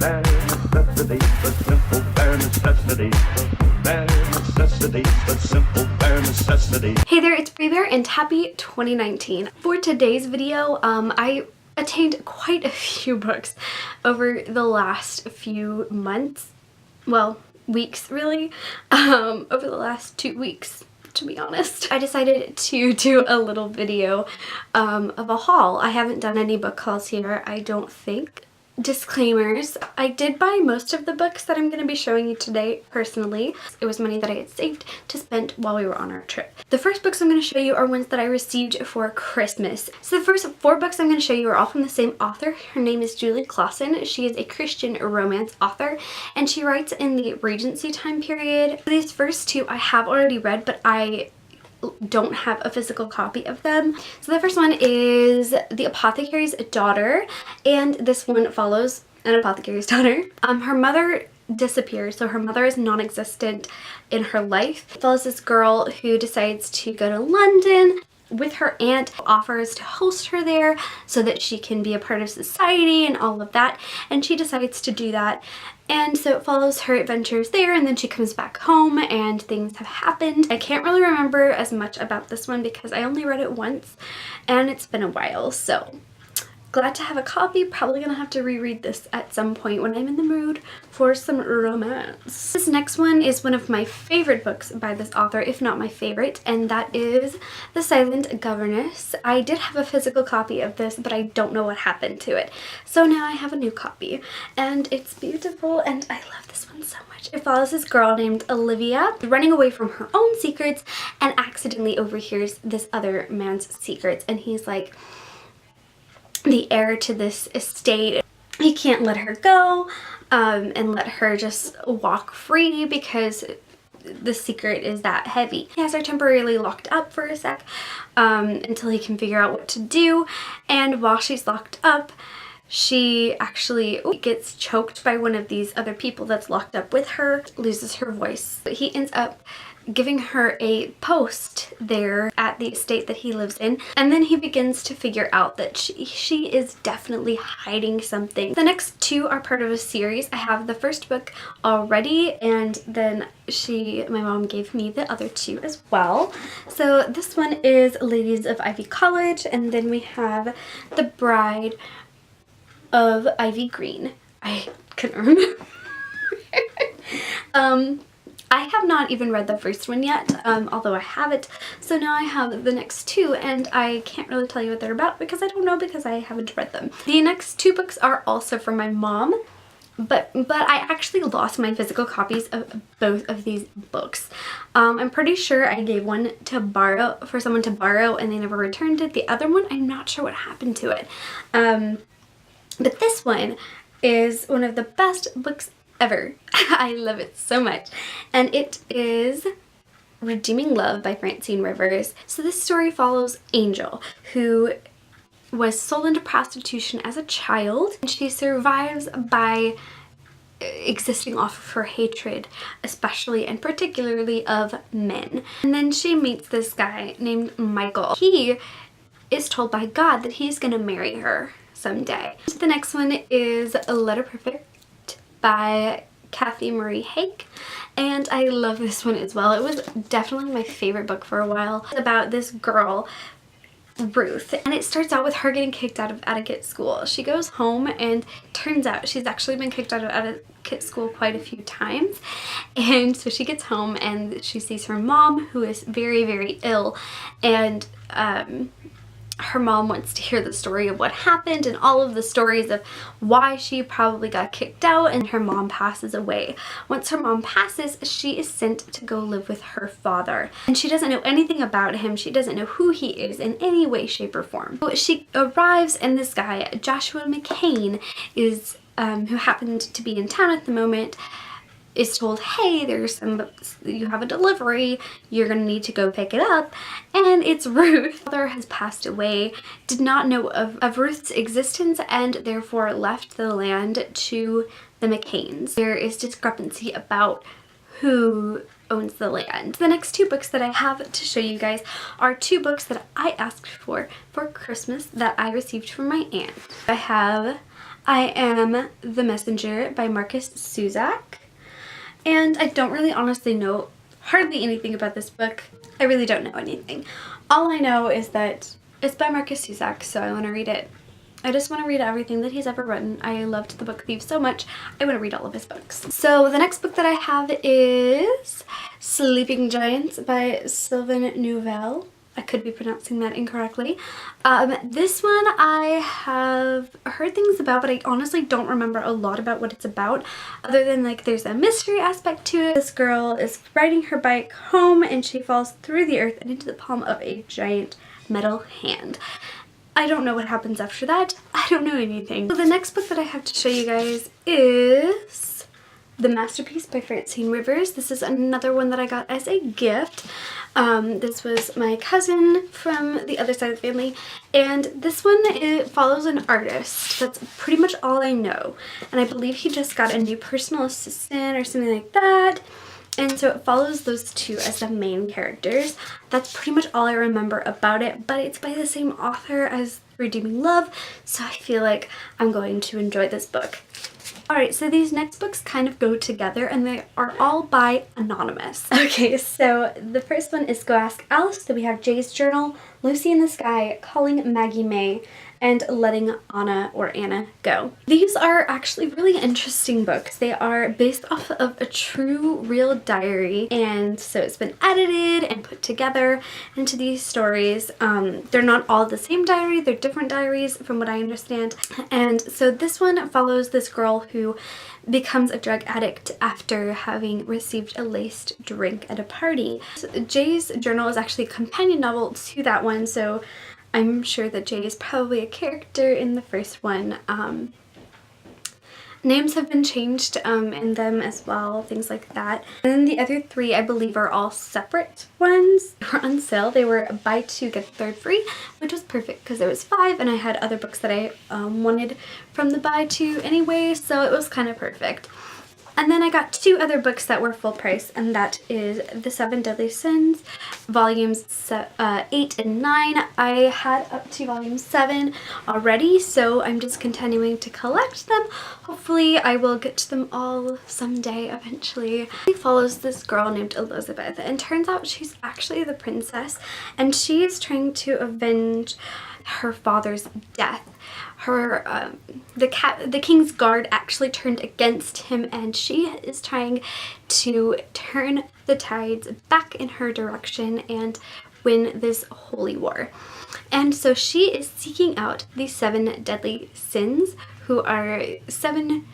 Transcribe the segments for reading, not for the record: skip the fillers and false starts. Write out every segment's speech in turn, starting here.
bare necessity, the simple bare necessity, the bare necessity, the simple bare necessity. Hey there, it's Bre Bear and happy 2019. For today's video, I attained quite a few books over the last few months. Well, weeks really. Over the last 2 weeks, to be honest. I decided to do a little video of a haul. I haven't done any book hauls here, I don't think. Disclaimers, I did buy most of the books that I'm going to be showing you today personally. It was money that I had saved to spend while we were on our trip. The first books I'm going to show you are ones that I received for Christmas. So the first 4 books I'm going to show you are all from the same author. Her name is Julie Clausen. She is a Christian romance author and she writes in the Regency time period. These first 2 I have already read, but I don't have a physical copy of them. So the first one is The Apothecary's Daughter, and this one follows an apothecary's daughter. Her mother disappears, so her mother is non-existent in her life. It follows this girl who decides to go to London with her aunt, offers to host her there so that she can be a part of society and all of that, and she decides to do that. And so it follows her adventures there, and then she comes back home and things have happened. I can't really remember as much about this one because I only read it once and it's been a while, so glad to have a copy. Probably gonna have to reread this at some point when I'm in the mood for some romance. This next one is one of my favorite books by this author, if not my favorite, and that is The Silent Governess. I did have a physical copy of this, but I don't know what happened to it. So now I have a new copy, and it's beautiful, and I love this one so much. It follows this girl named Olivia running away from her own secrets and accidentally overhears this other man's secrets, and he's like the heir to this estate. He can't let her go and let her just walk free because the secret is that heavy. He has her temporarily locked up for a sec until he can figure out what to do, and while she's locked up she actually gets choked by one of these other people that's locked up with her, loses her voice. But he ends up giving her a post there at the estate that he lives in, and then he begins to figure out that she is definitely hiding something. The next 2 are part of a series. I have the first book already, and then my mom gave me the other 2 as well. So this one is Ladies of Ivy College, and then we have The Bride of Ivy Green. I couldn't remember. I have not even read the first one yet, although I have it. So now I have the next 2, and I can't really tell you what they're about because I don't know, because I haven't read them. The next 2 books are also from my mom, but I actually lost my physical copies of both of these books. I'm pretty sure I gave one to borrow for someone to borrow and they never returned it. The other one, I'm not sure what happened to it. But this one is one of the best books ever. I love it so much, and it is Redeeming Love by Francine Rivers. So this story follows Angel, who was sold into prostitution as a child, and she survives by existing off of her hatred, especially and particularly of men. And then she meets this guy named Michael. He is told by God that he's gonna marry her someday. The next one is A Letter Perfect by Kathy Marie Hake, and I love this one as well. It was definitely my favorite book for a while. It's about this girl, Ruth, and it starts out with her getting kicked out of etiquette school. She goes home and turns out she's actually been kicked out of etiquette school quite a few times, and so she gets home and she sees her mom, who is very, very ill, and her mom wants to hear the story of what happened and all of the stories of why she probably got kicked out, and her mom passes away. Once her mom passes, she is sent to go live with her father, and she doesn't know anything about him. She doesn't know who he is in any way, shape, or form. So she arrives, and this guy, Joshua McCain, is who happened to be in town at the moment, is told, hey, you have a delivery, you're gonna need to go pick it up, and it's Ruth. Her father has passed away, did not know of Ruth's existence, and therefore left the land to the McCains. There is discrepancy about who owns the land. The next 2 books that I have to show you guys are 2 books that I asked for Christmas that I received from my aunt. I have I Am the Messenger by Marcus Suzak. And I don't really honestly know hardly anything about this book. I really don't know anything. All I know is that it's by Marcus Suzak, so I want to read it. I just want to read everything that he's ever written. I loved The Book Thief so much, I want to read all of his books. So the next book that I have is Sleeping Giants by Sylvain Nouvel. I could be pronouncing that incorrectly. This one I have heard things about, but I honestly don't remember a lot about what it's about, other than like there's a mystery aspect to it. This girl is riding her bike home and she falls through the earth and into the palm of a giant metal hand. I don't know what happens after that. I don't know anything. So the next book that I have to show you guys is The Masterpiece by Francine Rivers. This is another one that I got as a gift. This was my cousin from the other side of the family, and this one, it follows an artist. That's pretty much all I know, and I believe he just got a new personal assistant or something like that, and so it follows those two as the main characters. That's pretty much all I remember about it, but it's by the same author as Redeeming Love, so I feel like I'm going to enjoy this book. Alright, so these next books kind of go together and they are all by anonymous. Okay, so the first one is Go Ask Alice. So we have Jay's Journal, Lucy in the Sky, Calling Maggie May, and Letting Anna or Anna Go. These are actually really interesting books. They are based off of a true real diary, and so it's been edited and put together into these stories. They're not all the same diary, they're different diaries from what I understand. And so this one follows this girl who becomes a drug addict after having received a laced drink at a party. So Jay's Journal is actually a companion novel to that one, so I'm sure that Jay is probably a character in the first one. Names have been changed in them as well, things like that. And then the other three, I believe, are all separate ones. They were on sale. They were buy two, get the third free, which was perfect because there was 5 and I had other books that I wanted from the buy two anyway, so it was kind of perfect. And then I got 2 other books that were full price, and that is The 7 Deadly Sins, volumes 8 and 9. I had up to volume 7 already, so I'm just continuing to collect them. Hopefully I will get to them all someday eventually. It follows this girl named Elizabeth, and turns out she's actually the princess, and she is trying to avenge her father's death. The king's guard actually turned against him, and she is trying to turn the tides back in her direction and win this holy war. And so she is seeking out the 7 deadly sins, who are 7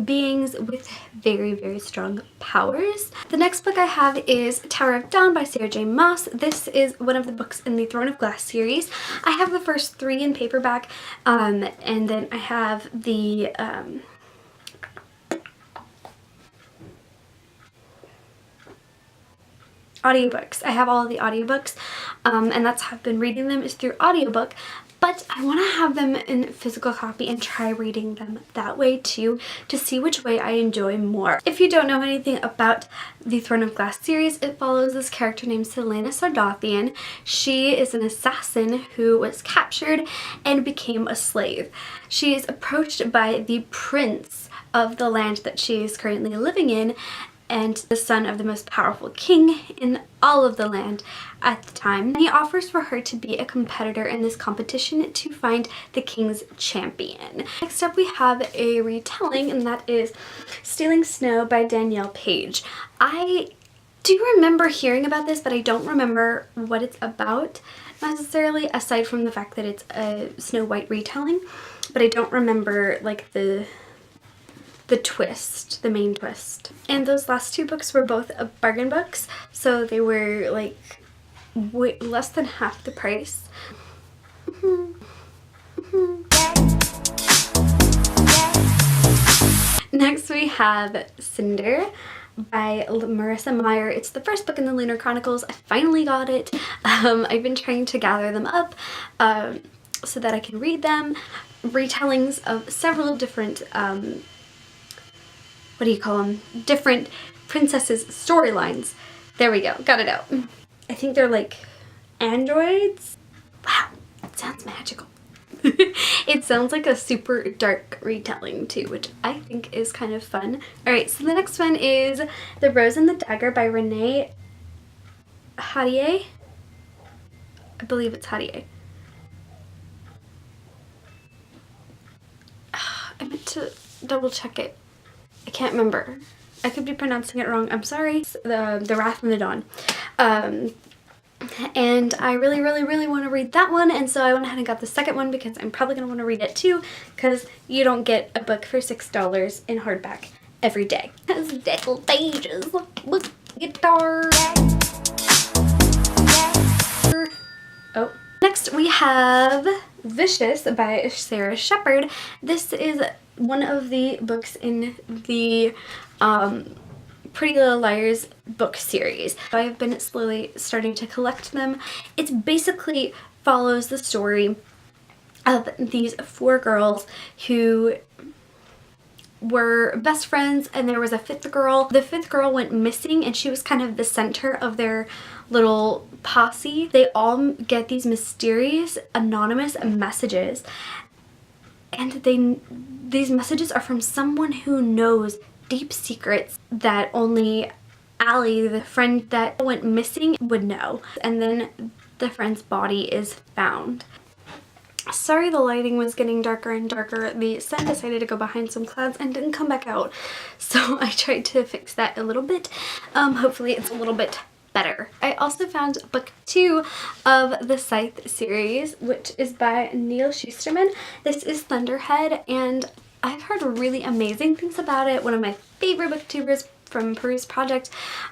beings with very, very strong powers. The next book I have is Tower of Dawn by Sarah J. Maas. This is one of the books in the Throne of Glass series. I have the first 3 in paperback, and then I have the audiobooks. I have all of the audiobooks, and that's how I've been reading them, is through audiobook. But I want to have them in physical copy and try reading them that way too, to see which way I enjoy more. If you don't know anything about the Throne of Glass series, it follows this character named Selena Sardathian. She is an assassin who was captured and became a slave. She is approached by the prince of the land that she is currently living in, and the son of the most powerful king in all of the land at the time. He offers for her to be a competitor in this competition to find the king's champion. Next up we have a retelling, and that is Stealing Snow by Danielle Page. I do remember hearing about this, but I don't remember what it's about necessarily, aside from the fact that it's a Snow White retelling, but I don't remember like the twist, the main twist. And those last 2 books were both bargain books, so they were like less than half the price. Next we have Cinder by Marissa Meyer. It's the first book in the Lunar Chronicles. I finally got it. I've been trying to gather them up so that I can read them. Retellings of several different what do you call them? Different princesses' storylines. There we go. Got it out. I think they're like androids. Wow, it sounds magical. It sounds like a super dark retelling too, which I think is kind of fun. Alright, so the next one is The Rose and the Dagger by Renee Hardier. I believe it's Hardier. I meant to double check it. I can't remember. I could be pronouncing it wrong. I'm sorry. The Wrath and the Dawn. And I really want to read that one, and so I went ahead and got the second one because I'm probably going to want to read it too, because you don't get a book for $6 in hardback every day. That's deckled pages. Look, guitar. Oh. Next we have Vicious by Sarah Shepard. This is one of the books in the Pretty Little Liars book series. I've been slowly starting to collect them. It basically follows the story of these 4 girls who were best friends, and there was a 5th girl. The 5th girl went missing, and she was kind of the center of their little posse. They all get these mysterious anonymous messages, and these messages are from someone who knows deep secrets that only Allie, the friend that went missing, would know. And then the friend's body is found. Sorry, the lighting was getting darker and darker. The sun decided to go behind some clouds and didn't come back out, so I tried to fix that a little bit. Hopefully it's a little bit better. I also found book 2 of the Scythe series, which is by Neil Shusterman. This is Thunderhead, and I've heard really amazing things about it. One of my favorite booktubers from Peruse Project,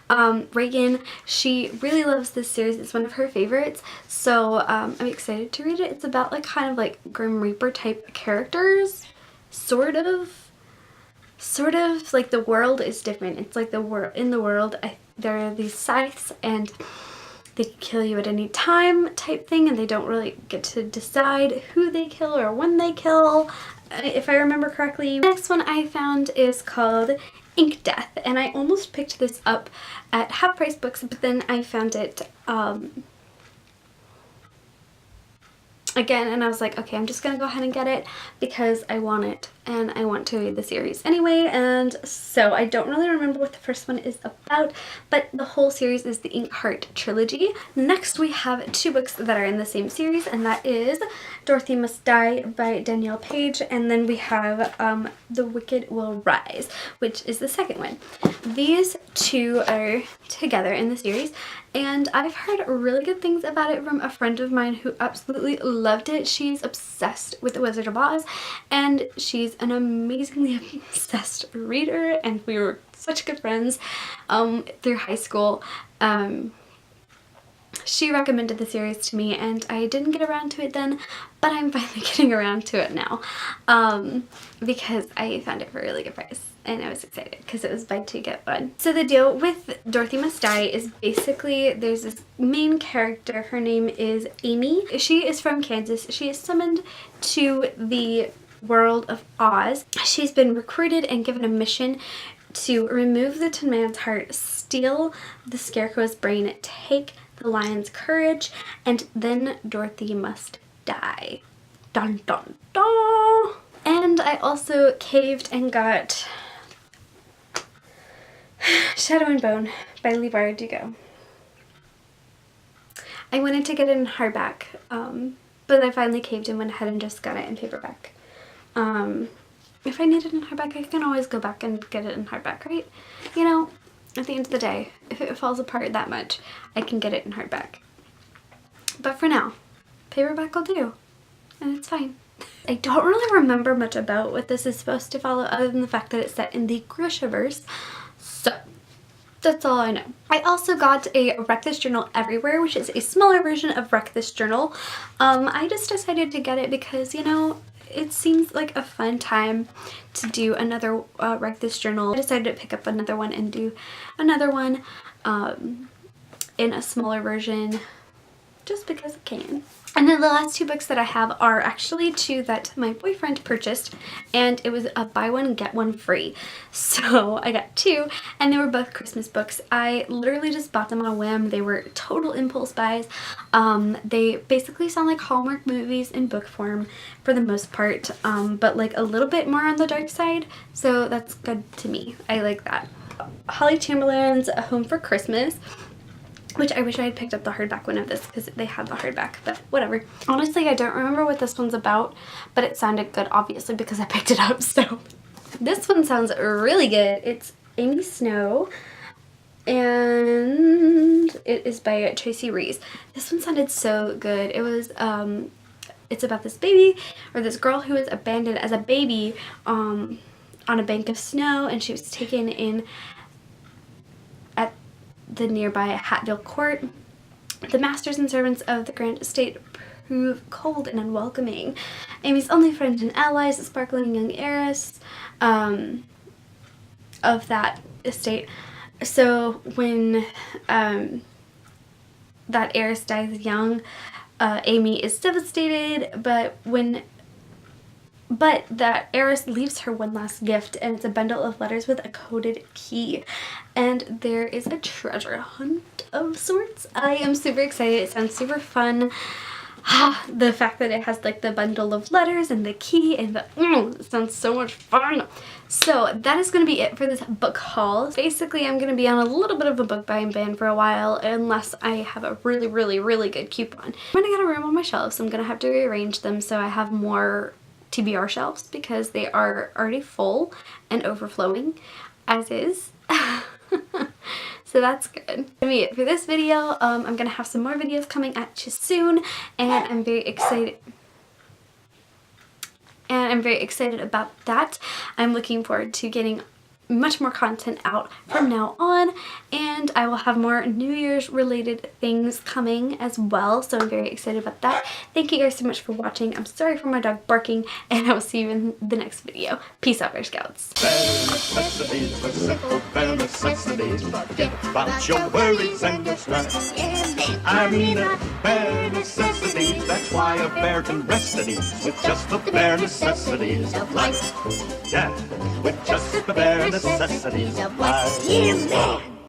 Reagan, she really loves this series. It's one of her favorites, so I'm excited to read it. It's about like kind of like Grim Reaper type characters, sort of like the world is different. It's like in the world there are these scythes, and they can kill you at any time type thing, and they don't really get to decide who they kill or when they kill, if I remember correctly. The next one I found is called Ink Death, and I almost picked this up at Half Price Books, but then I found it again, and I was like, okay, I'm just gonna go ahead and get it because I want it and I want to read the series anyway. And so I don't really remember what the first one is about, but the whole series is the Ink Heart trilogy. Next we have 2 books that are in the same series, and that is Dorothy Must Die by Danielle Page, and then we have The Wicked Will Rise, which is the second one. These 2 are together in the series, and I've heard really good things about it from a friend of mine who absolutely loved it. She's obsessed with The Wizard of Oz, and she's an amazingly obsessed reader, and we were such good friends through high school. She recommended the series to me, and I didn't get around to it then, but I'm finally getting around to it now because I found it for a really good price, and I was excited because it was buy 2 get 1. So the deal with Dorothy Must Die is basically there's this main character. Her name is Amy. She is from Kansas. She is summoned to the world of Oz. She's been recruited and given a mission to remove the Tin Man's heart, steal the Scarecrow's brain, take the lion's courage, and then Dorothy must die. Dun dun dun! And I also caved and got Shadow and Bone by Leigh Bardugo. I wanted to get it in hardback, but I finally caved and went ahead and just got it in paperback. If I need it in hardback, I can always go back and get it in hardback, right? You know, at the end of the day, if it falls apart that much, I can get it in hardback. But for now, paperback will do, and it's fine. I don't really remember much about what this is supposed to follow other than the fact that it's set in the Grishaverse, so that's all I know. I also got a Wreck This Journal Everywhere, which is a smaller version of Wreck This Journal. I just decided to get it because, you know, it seems like a fun time to do another Wreck This Journal. I decided to pick up another one and do another one in a smaller version. just because I can. And then the last two books that I have are actually two that my boyfriend purchased, and it was a buy one get one free. So I got two, and they were both Christmas books. I literally just bought them on a whim. They were total impulse buys. They basically sound like Hallmark movies in book form for the most part, but like a little bit more on the dark side, so that's good to me. I like that. Holly Chamberlain's A Home for Christmas, which I wish I had picked up the hardback one of this because they had the hardback, but whatever. Honestly, I don't remember what this one's about, but it sounded good, obviously, because I picked it up, so. This one sounds really good. It's Amy Snow, and it is by Tracy Reese. This one sounded so good. It was, it's about this baby, or this girl who was abandoned as a baby on a bank of snow, and she was taken in at the nearby Hatfield Court. The masters and servants of the grand estate prove cold and unwelcoming. Amy's only friend and ally is a sparkling young heiress of that estate. So when that heiress dies young, Amy is devastated, but that heiress leaves her one last gift, and it's a bundle of letters with a coded key. And there is a treasure hunt of sorts. I am super excited. It sounds super fun. The fact that it has like the bundle of letters and the key and the it sounds so much fun. So that is going to be it for this book haul. Basically, I'm going to be on a little bit of a book buying ban for a while unless I have a really, really, really good coupon. I'm running out of room on my shelves, so I'm going to have to rearrange them so I have more TBR shelves because they are already full and overflowing as is. So that's good. That's gonna be it for this video. I'm gonna have some more videos coming at you soon, and I'm very excited. And I'm very excited about that. I'm looking forward to getting much more content out from now on, and I will have more New Year's related things coming as well, so I'm very excited about that. Thank you guys so much for watching. I'm sorry for my dog barking, and I will see you in the next video. Peace out, Bear Scouts. Bare necessities, the simple bare necessities. Forget about your worries and your stress. I mean it, bare necessities. That's why a bear can rest at ease with just the bare necessities of life. Yeah, with just the bare necessities of life.